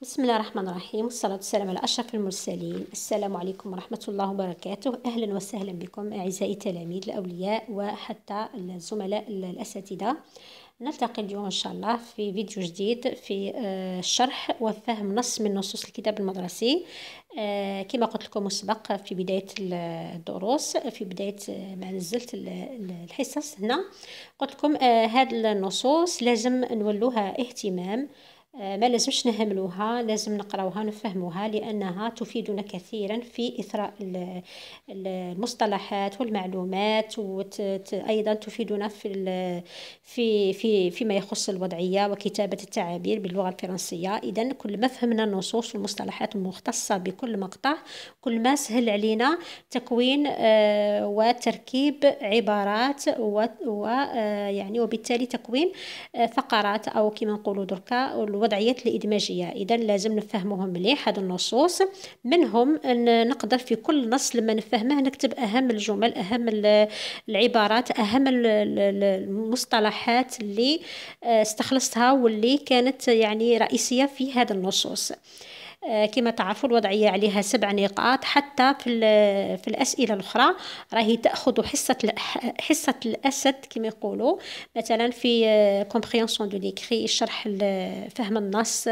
بسم الله الرحمن الرحيم، والصلاة والسلام على أشرف المرسلين. السلام عليكم ورحمة الله وبركاته. أهلا وسهلا بكم أعزائي التلاميذ الأولياء وحتى الزملاء الأساتذة. نلتقي اليوم إن شاء الله في فيديو جديد في شرح وفهم نص من نصوص الكتاب المدرسي. كما قلت لكم مسبق في بداية الدروس، في بداية ما نزلت الحصص هنا، قلت لكم هذه النصوص لازم نولوها اهتمام. ما لازمش نهملوها، لازم نقراوها نفهموها، لأنها تفيدنا كثيرا في إثراء المصطلحات والمعلومات، وأيضا تفيدنا فيما يخص الوضعية وكتابة التعابير باللغة الفرنسية. إذن كل ما فهمنا النصوص والمصطلحات المختصة بكل مقطع، كل ما سهل علينا تكوين وتركيب عبارات يعني وبالتالي تكوين فقرات، أو كما نقولوا دركا الوضعيات الإدماجية. إذا لازم نفهموهم مليح هذه النصوص، منهم أن نقدر في كل نص لما نفهمه نكتب أهم الجمل، أهم العبارات، أهم المصطلحات اللي استخلصتها واللي كانت يعني رئيسية في هذه النصوص. كما تعرفوا الوضعية عليها 7 نقاط، حتى في الأسئلة الأخرى راهي تأخذ حصة الأسد كما يقولوا، مثلا في comprehension de l'écrit، شرح فهم النص،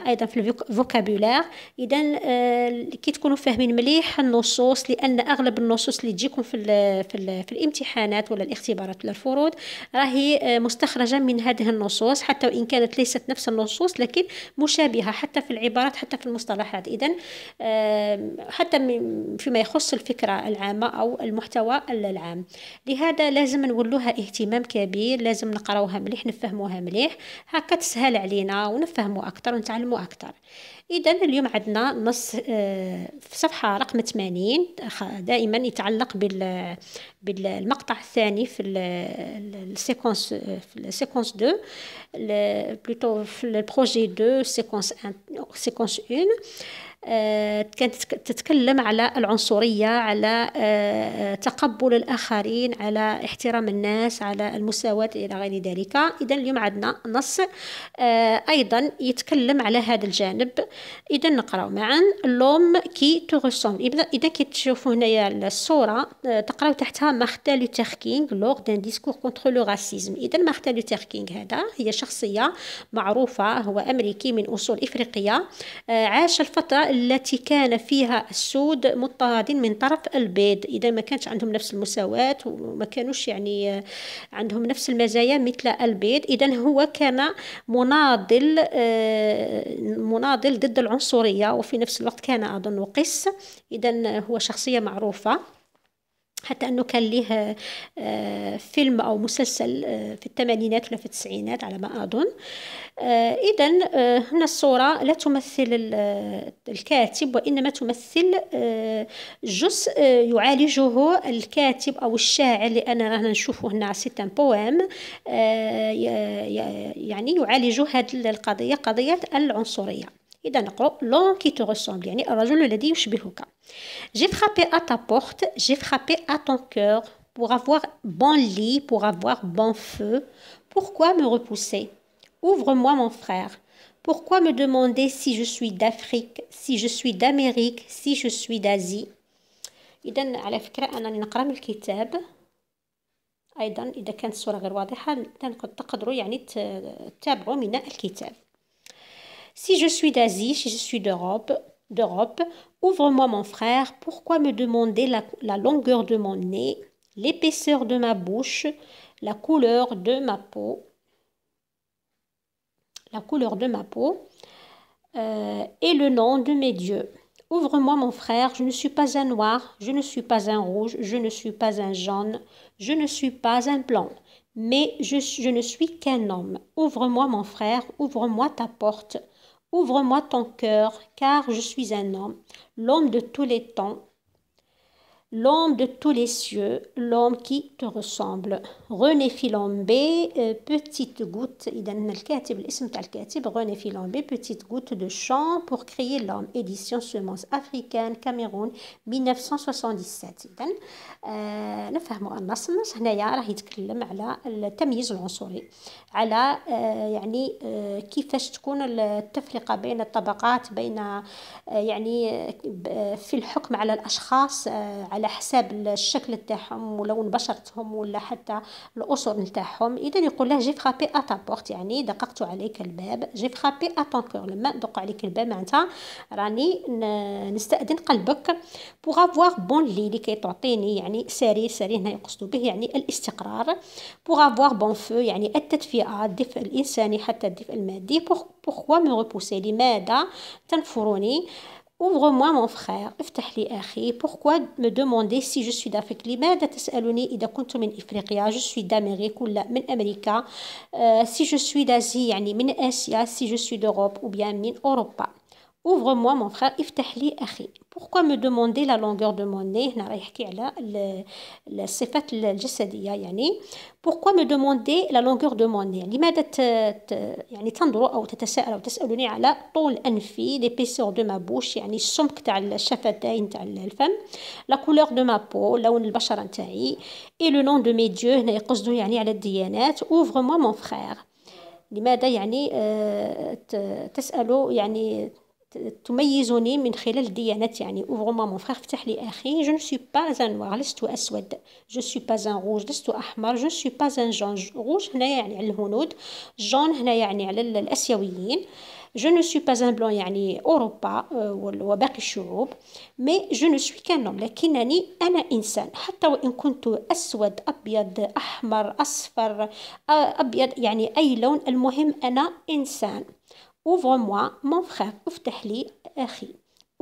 أيضا في الفوكابولار. إذن كي تكونوا فاهمين مليح النصوص، لأن أغلب النصوص اللي تجيكم في الامتحانات ولا الاختبارات ولا الفروض راهي مستخرجة من هذه النصوص، حتى وإن كانت ليست نفس النصوص لكن مشابهة حتى في العبارات حتى في المصطلحات. إذن حتى فيما يخص الفكرة العامة أو المحتوى العام، لهذا لازم نولوها اهتمام كبير، لازم نقراوها مليح نفهموها مليح، هكا تسهل علينا ونفهموا أكثر ونتعلموا أكثر. إذن اليوم عندنا نص في صفحة رقم 80 دائما يتعلق بالمقطع الثاني في السيكونس، في السيكونس 2 بلوتو في البروجي 2 سيكونس 1. كانت تتكلم على العنصرية، على تقبل الآخرين، على احترام الناس، على المساواة إلى غير ذلك. إذن اليوم عندنا نص أيضا يتكلم على هذا الجانب. إذن نقرأ معا لوم كي تغسون. إذا كي تشوفوا هنايا الصورة تقرأوا تحتها مارتن لوثر كينغ لور دان ديسكور كونتر لو راسيزم. إذن مارتن لوثر كينغ هذا هي شخصية معروفة، هو أمريكي من أصول إفريقية، عاش الفترة التي كان فيها السود مضطهدين من طرف البيض. إذا ما كانش عندهم نفس المساواة وما كانوش يعني عندهم نفس المزايا مثل البيض. إذا هو كان مناضل ضد العنصرية، وفي نفس الوقت كان أظن قس. إذا هو شخصية معروفة، حتى أنه كان له فيلم أو مسلسل في الثمانينات ولا في التسعينات على ما أظن. إذن هنا الصورة لا تمثل الكاتب، وإنما تمثل جزء يعالجه الكاتب أو الشاعر، لأن رانا نشوفه هنا سيتان بوام، يعني يعالج هذه القضية، قضية العنصرية. إذا نقرأ لون كي تغسمبل، يعني الرجل الذي يشبهك. J'ai frappé à ta porte, j'ai frappé à ton cœur, pour avoir bon lit, pour avoir bon feu. Pourquoi me repousser? Ouvre-moi mon frère. Pourquoi me demander si je suis d'Afrique, si je suis d'Amérique, si je suis d'Asie? إذن على فكرة أنني نقرأ من الكتاب أيضا، إذا كانت الصورة غير واضحة تقدروا يعني تتابعوا من الكتاب. Si je suis d'Asie, si je suis d'Europe, ouvre-moi mon frère, pourquoi me demander la longueur de mon nez, l'épaisseur de ma bouche, la couleur de ma peau, et le nom de mes dieux. Ouvre-moi mon frère, je ne suis pas un noir, je ne suis pas un rouge, je ne suis pas un jaune, je ne suis pas un blanc, mais je ne suis qu'un homme. Ouvre-moi mon frère, ouvre-moi ta porte. Ouvre-moi ton cœur, car je suis un homme, l'homme de tous les temps, L'homme de tous les cieux, l'homme qui te ressemble. René Filambé, petite goutte. إذا الكاتب الاسم تاع الكاتب René Filambé, petite goutte de chant pour créer l'homme. Édition Semences africaine, Cameroun, 1977. إذا نفهموا النص هنايا راه يتكلم على التمييز العنصري، على يعني كيفاش تكون التفرقة بين الطبقات، بين يعني في الحكم على الأشخاص على حساب الشكل تاعهم ولون بشرتهم ولا حتى الأصول نتاعهم. إذا يقول له جي فرابي أتابورت، يعني دققت عليك الباب. جي فرابي أتون كور، لما ندق عليك الباب معناتها راني نستأذن قلبك. بوغ افواغ بون لي، لكي تعطيني يعني سرير. سرير هنا يقصد به يعني الاستقرار. بوغ افواغ بون فو يعني التدفئة، الدفء الإنساني حتى الدفء المادي. بوركوا مو ريبوسي، لماذا تنفرني. Ouvre-moi mon frère، افتح لي أخي. Pourquoi me demander si je suis d'Afrique، لماذا تسألني إذا كنت من إفريقيا. je suis d'Amérique ولا من أمريكا. si je suis d'Asie يعني من آسيا. si je suis d'Europe ou bien من أوروبا. Ouvre-moi mon frère، افتح لي أخي. Pourquoi me demander la longueur de mon nez، هنا راه يحكي على الصفات الجسدية يعني. Pourquoi me demander la longueur de mon nez، لماذا يعني تنظر أو تتساءل أو تسألني على طول أنفي. l'épaisseur de ma bouche يعني السمك تاع الشفتين تاع الفم. la couleur de ma peau لون البشرة نتاعي. et le nom de mes dieux، هنا يقصدوا يعني على الديانات. ouvre-moi mon frère، لماذا يعني تسأل يعني تميزني من خلال الديانات يعني. ouvre-moi mon frère، افتح لي أخي. je ne suis pas un noir، لست أسود. je suis pas un rouge، لست أحمر. je ne suis pas un jaune. rouge هنا يعني على الهنود، jaune هنا يعني على الأسيويين. je ne suis pas un blanc يعني أوروبا وباقي الشعوب. mais je ne suis qu'un homme، لكنني أنا إنسان. حتى وإن كنت أسود أبيض أحمر أصفر أبيض يعني أي لون، المهم أنا إنسان. ouvre-moi mon frère، افتح لي أخي.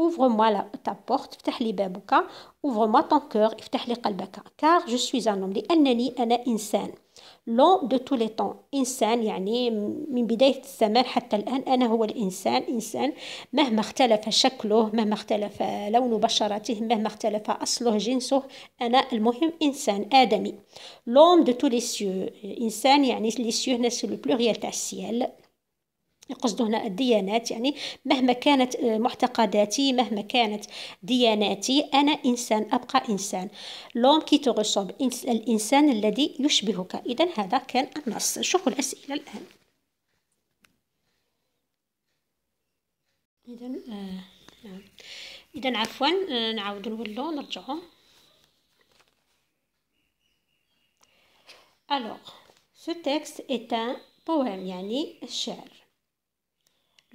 ouvre-moi ta porte، افتح لي بابك. ouvre-moi ton cœur، افتح لي قلبك. car je suis un homme، لأنني أنا إنسان. l'homme de tous les temps، إنسان يعني من بداية الزمان حتى الآن أنا هو الإنسان. إنسان مهما اختلف شكله، مهما اختلف لون بشرته، مهما اختلف أصله جنسه، أنا المهم إنسان آدمي. l'homme de tous les cieux، إنسان يعني les cieux هنا c'est le pluriel تاع السيال. يقصد هنا الديانات يعني مهما كانت معتقداتي، مهما كانت دياناتي، أنا إنسان، أبقى إنسان. لوم كي تغصب، الإنسان الذي يشبهك. إذن هذا كان النص. شوفوا الأسئلة الآن. إذن عفوا نعاود نولو نرجعو. Alors, ce texte est un poème يعني الشعر.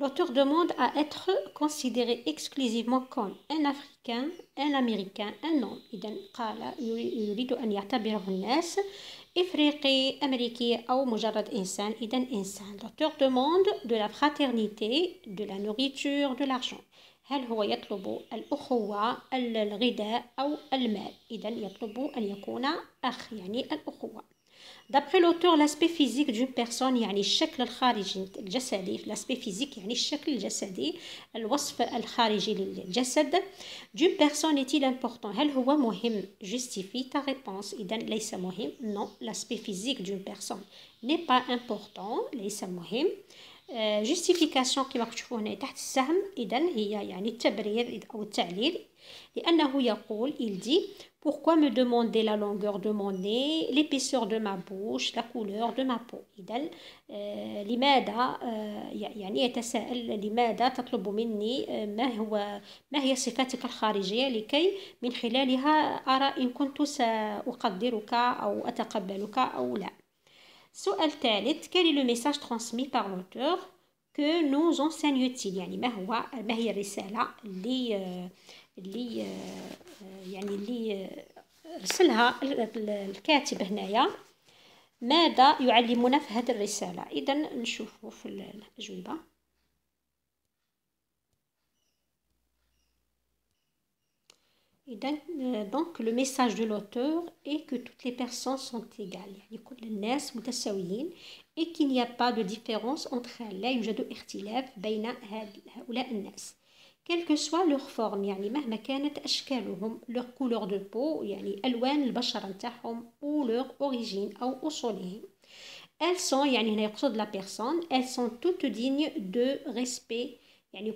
L'auteur demande à être considéré exclusivement comme un Africain, un Américain, un homme. إذن قال يريد أن يعتبره الناس إفريقي، أمريكي أو مجرد إنسان. إذن إنسان. L'auteur demande de la fraternité, de la nourriture, de l'argent. هل هو يطلب الأخوة، الغذاء أو المال؟ إذن يطلب أن يكون أخ يعني الأخوة. D'après l'auteur, l'aspect physique d'une personne يعني الشكل الخارجي الجسدي. l'aspect physique يعني الشكل الجسدي، الوصف الخارجي للجسد. d'une personne est-il important، هل هو مهم؟ justifie ta réponse. إذن ليس مهم. non، l'aspect physique d'une personne n'est pas important، ليس مهم. justification كما تشوفوا هنا تحت السهم. إذن هي يعني التبرير أو التعليل، لأنه يقول il dit pourquoi me demander la longueur de mon nez, l'épaisseur de ma bouche, la couleur de ma peau. إذن لماذا يعني يتساءل لماذا تطلب مني ما هي صفاتك الخارجية لكي من خلالها أرى إن كنت سأقدرك أو أتقبلك أو لا. سؤال ثالث. quel est le message transmis par l'auteur؟ que nous enseigne-t-il، يعني ما هي الرسالة اللي يعني اللي رسلها الكاتب هنايا، ماذا يعلمنا في هذه الرسالة؟ إذا نشوفه في الأجوبة. donc le message de l'auteur est que toutes les personnes sont égales، يعني كل الناس متساويين. et qu'il n'y a pas de différence entre elles، لا يوجد اختلاف بين هؤلاء الناس. quelle que soit leur forme، يعني مهما كانت أشكالهم، leur couleur de peau يعني ألوان البشرة نتاعهم، ou leur origine أو أصولهم. elles sont يعني هنا يقصد la personne، elles sont toutes dignes de respect، يعني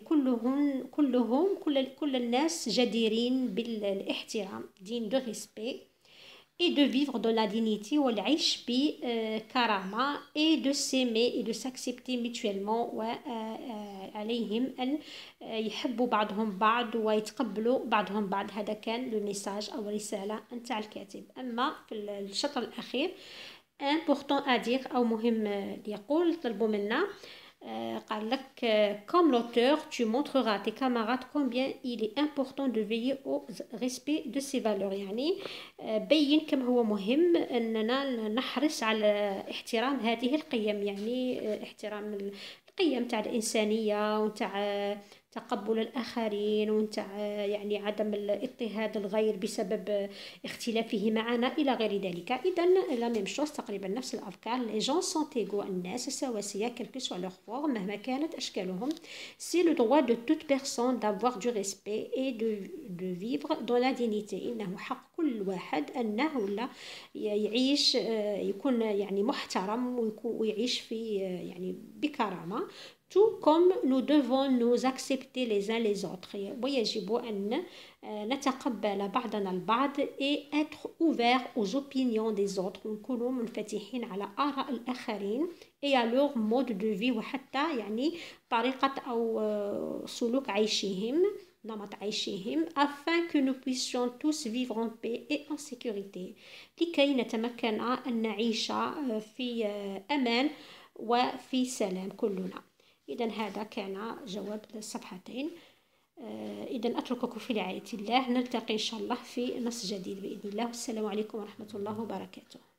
كل الناس جديرين بالاحترام، digne de respect et de vivre dans la dignité والعيش بكرامة et de s'aimer et de s'accepter mutuellement، وعليهم أن يحبوا بعضهم بعض ويتقبلوا بعضهم بعض. هذا كان الميساج أو الرسالة نتاع الكاتب. أما في الشطر الأخير important à dire أو مهم يقول طلبوا منا قال لك comme l'auteur tu montreras à tes camarades combien il est important de veiller au respect de ces valeurs، يعني بين كم هو مهم أننا نحرص على احترام هذه القيم، يعني احترام القيم تاع الإنسانية وتاع تقبل الآخرين وتاع يعني عدم الاضطهاد الغير بسبب اختلافه معنا إلى غير ذلك. إذا لا ميم شوز تقريبا نفس الأفكار. لي جون سون ايغو الناس سواسية كل كو سوا لوغ فورم مهما كانت أشكالهم. سي لو دروا دو توت بيرسون دافوار دو ريسبي اي دو فيفر دون لا دينيتي، إنه حق كل واحد أنه ولا يعيش يكون يعني محترم ويعيش في يعني بكرامة. tout comme nous devons nous accepter les uns les autres، ويجب أن نتقبل بعضنا البعض et être ouvert aux opinions des autres، نكونوا منفتحين على آراء الآخرين et à leur mode de vie، وحتى يعني طريقة أو سلوك عيشهم، نمط عيشهم، afin que nous puissions tous vivre en paix et en sécurité، لكي نتمكن أن نعيش في أمان وفي سلام كلنا. إذا هذا كان جواب الصفحتين. إذا أترككم في رعاية الله، نلتقي إن شاء الله في نص جديد بإذن الله. والسلام عليكم ورحمة الله وبركاته.